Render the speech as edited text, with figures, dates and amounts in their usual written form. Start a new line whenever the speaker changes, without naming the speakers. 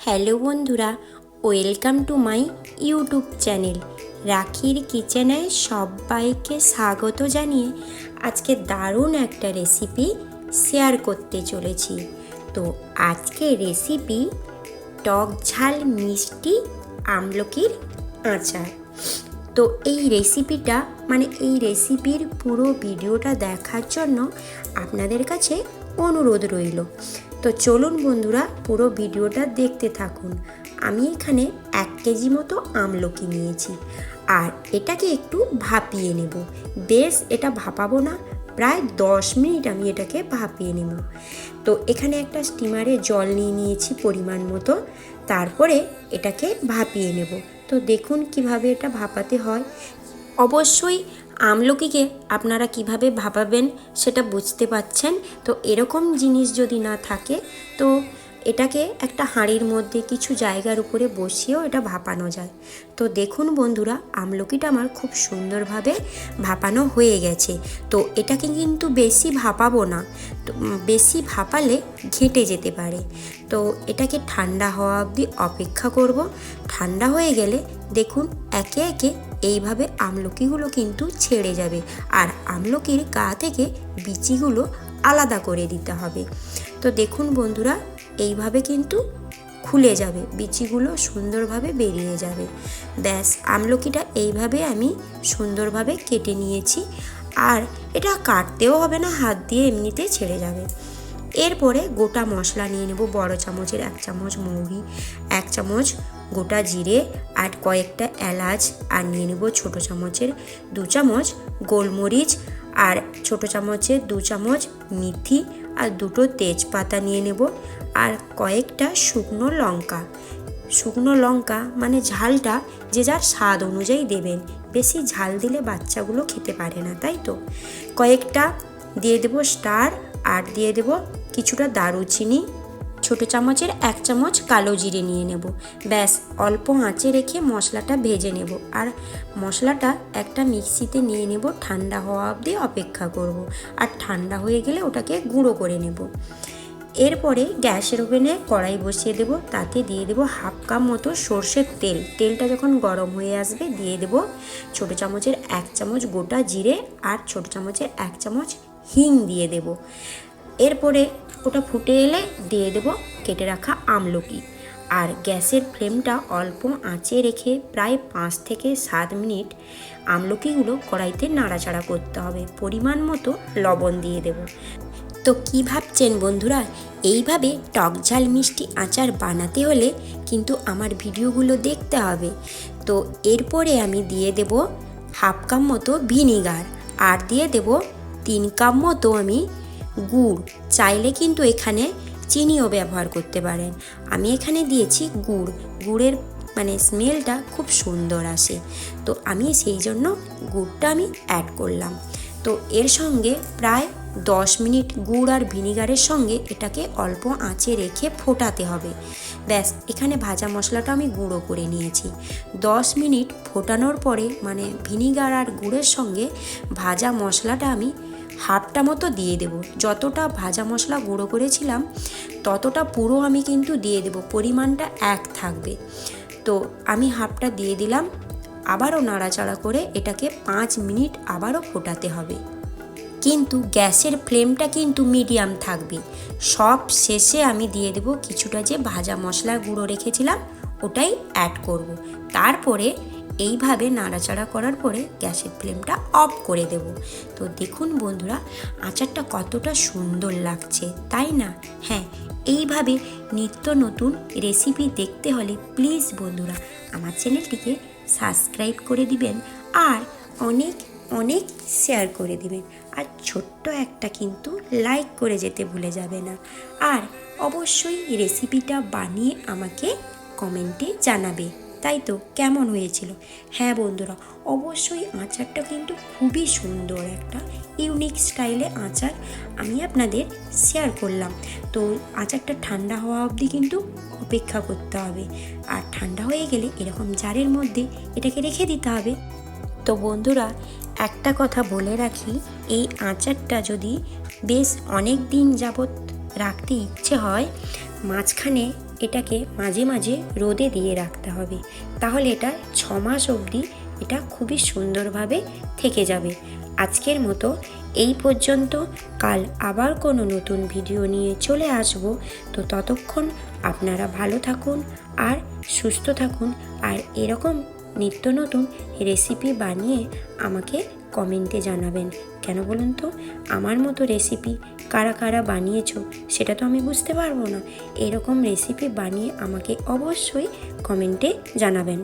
Hello বন্ধুরা, welcome to my YouTube channel রাখির কিচেনে সবাইকে স্বাগত জানিয়ে আজকে দারুণ একটা রেসিপি শেয়ার করতে চলেছি। তো আজকে রেসিপি টক ঝাল মিষ্টি আমলকির আচার। তো এই রেসিপিটা এই রেসিপির পুরো ভিডিওটা দেখার জন্য আপনাদের কাছে অনুরোধ রইল। তো চলুন বন্ধুরা, পুরো ভিডিওটা দেখতে থাকুন। আমি এখানে 1 কেজি মতো আমলকি নিয়েছি আর এটাকে একটু ভাপিয়ে নেব। বেশ এটা ভাপাবো না, প্রায় 10 মিনিট আমি এটাকে ভাপিয়ে নেব। তো এখানে একটা স্টিমারে জল নিয়ে নিয়েছি পরিমাণ মতো, তারপরে এটাকে ভাপিয়ে নেব। তো দেখুন কিভাবে এটা ভাপাতে হয়। অবশ্যই আমলকিকে আপনারা কিভাবে ভাপাবেন সেটা বুঝতে পাচ্ছেন। তো এরকম জিনিস যদি না থাকে তো এটাকে একটা হাঁড়ির মধ্যে কিছু জায়গার উপরে বসিয়েও এটা ভাপানো যায়। তো দেখুন বন্ধুরা, আমলকিটা আমার খুব সুন্দরভাবে ভাপানো হয়ে গেছে। তো এটাকে কিন্তু বেশি ভাপাবো না, তো বেশি ভাপালে ঘেঁটে যেতে পারে। তো এটাকে ঠান্ডা হওয়া অবধি অপেক্ষা করব। ঠান্ডা হয়ে গেলে দেখুন একে একে এইভাবে আমলকিগুলো কিন্তু ছেড়ে যাবে আর আমলকির গা থেকে বিচিগুলো আলাদা করে দিতে হবে। তো দেখুন বন্ধুরা, এইভাবে কিন্তু খুলে যাবে, বিচিগুলো সুন্দরভাবে বেরিয়ে যাবে। ব্যাস, আমলকিটা এইভাবে আমি সুন্দরভাবে কেটে নিয়েছি। আর এটা কাটতেও হবে না, হাত দিয়ে এমনিতে ছেড়ে যাবে। এরপরে গোটা মশলা নিয়ে নেব। বড় চামচের 1 চামচ মৌরি, 1 চামচ গোটা জিরে আর কয়েকটা এলাচ, আর নিয়ে নেব ছোট চামচের 2 চামচ গোলমরিচ, আর ছোট চামচের 2 চামচ মেথি, আর 2টো তেজপাতা নিয়ে নেব, আর কয়েকটা শুকনো লঙ্কা। শুকনো লঙ্কা ঝালটা যে যার স্বাদ অনুযায়ী দেবেন। বেশি ঝাল দিলে বাচ্চাগুলো খেতে পারে না, তাই তো। কয়েকটা দিয়ে দেব স্টার, আর দিয়ে দেব কিছুটা দারুচিনি, ছোট চামচের 1 চামচ কালো জিরে নিয়ে নেব। ব্যাস, অল্প আঁচে রেখে মশলাটা ভেজে নেব। আর মশলাটা একটা মিক্সিতে নিয়ে নেব, ঠান্ডা হওয়া অবধি অপেক্ষা করব। আর ঠান্ডা হয়ে গেলে ওটাকে গুঁড়ো করে নেব। এরপরে গ্যাসের ওভেনে কড়াই বসিয়ে দেব, তাতে দিয়ে দেব 1/2 কাপ মতো সর্ষের তেল। তেলটা যখন গরম হয়ে আসবে দিয়ে দেব ছোট চামচের 1 চামচ গোটা জিরে, আর ছোট চামচের 1 চামচ হিং দিয়ে দেব। এরপরে ওটা ফুটে এলে দিয়ে দেব কেটে রাখা আমলকি। আর গ্যাসের ফ্লেমটা অল্প আঁচে রেখে প্রায় 5 থেকে 7 মিনিট আমলকিগুলো কড়াইতে নাড়াচাড়া করতে হবে। পরিমাণ মতো লবণ দিয়ে দেব। তো কী ভাবছেন বন্ধুরা, এইভাবে টক ঝাল মিষ্টি আচার বানাতে হলে কিন্তু আমার ভিডিওগুলো দেখতে হবে। তো এরপরে আমি দিয়ে দেব 1/2 কাপ মতো ভিনিগার, আর দিয়ে দেব 3 কাপ মতো আমি গুড়। চাইলে কিন্তু এখানে চিনিও ব্যবহার করতে পারেন। আমি এখানে দিয়েছি গুড়। গুড়ের স্মেলটা খুব সুন্দর আসে, তো আমি সেই জন্য গুড়টা আমি অ্যাড করলাম। তো এর সঙ্গে প্রায় 10 মিনিট গুড় আর ভিনিগারের সঙ্গে এটাকে অল্প আঁচে রেখে ফোটাতে হবে। ব্যাস, এখানে ভাজা মশলাটা আমি গুঁড়ো করে নিয়েছি। 10 মিনিট ফোটানোর পরে ভিনিগার আর গুড়ের সঙ্গে ভাজা মশলাটা আমি 1/2টা মতো দিয়ে দেব। যতটা ভাজা মশলা গুঁড়ো করেছিলাম ততটা পুরো আমি কিন্তু দিয়ে দেব, পরিমাণটা 1 থাকবে। তো আমি 1/2টা দিয়ে দিলাম। আবারও নাড়াচাড়া করে এটাকে 5 মিনিট আবারও ফোটাতে হবে, কিন্তু গ্যাসের ফ্লেমটা কিন্তু মিডিয়াম থাকবে। সব শেষে আমি দিয়ে দেব কিছুটা যে ভাজা মশলার গুঁড়ো রেখেছিলাম ওটাই অ্যাড করব। তারপরে এইভাবে নাড়াচাড়া করার পরে গ্যাসের ফ্লেমটা অফ করে দেব। তো দেখুন বন্ধুরা, আচারটা কতটা সুন্দর লাগছে, তাই না? হ্যাঁ, এইভাবে নিত্য নতুন রেসিপি দেখতে হলে প্লিজ বন্ধুরা আমার চ্যানেলটিকে সাবস্ক্রাইব করে দিবেন, আর অনেক অনেক শেয়ার করে দিবেন, আর ছোট্ট একটা কিন্তু লাইক করে যেতে ভুলে যাবে না। আর অবশ্যই রেসিপিটা বানিয়ে আমাকে কমেন্টে জানাবে, তাই তো, কেমন হয়েছিল। হ্যাঁ বন্ধুরা, অবশ্যই আচারটা কিন্তু খুবই সুন্দর, একটা ইউনিক স্টাইলে আচার আমি আপনাদের শেয়ার করলাম। তো আচারটা ঠান্ডা হওয়া অবধি কিন্তু অপেক্ষা করতে হবে। আর ঠান্ডা হয়ে গেলে এরকম জারের মধ্যে এটাকে রেখে দিতে হবে। তো বন্ধুরা, একটা কথা বলে রাখি, এই আচারটা যদি বেশ অনেক দিন যাবত রাখতে ইচ্ছে হয়, মাঝখানে এটাকে মাঝে মাঝে রোদে দিয়ে রাখতে হবে, তাহলে এটা 6 মাস অবধি এটা খুবই সুন্দরভাবে থেকে যাবে। আজকের মতো এই পর্যন্ত। কাল আবার কোনো নতুন ভিডিও নিয়ে চলে আসব। তো ততক্ষণ আপনারা ভালো থাকুন আর সুস্থ থাকুন, আর এরকম নিত্য নতুন রেসিপি বানিয়ে আমাকে কমেন্টে জানাবেন। কেন বলুন তো, আমার মতো রেসিপি কারা কারা বানিয়েছো সেটা তো আমি বুঝতে পারবো না। এরকম রেসিপি বানিয়ে আমাকে অবশ্যই কমেন্টে জানাবেন।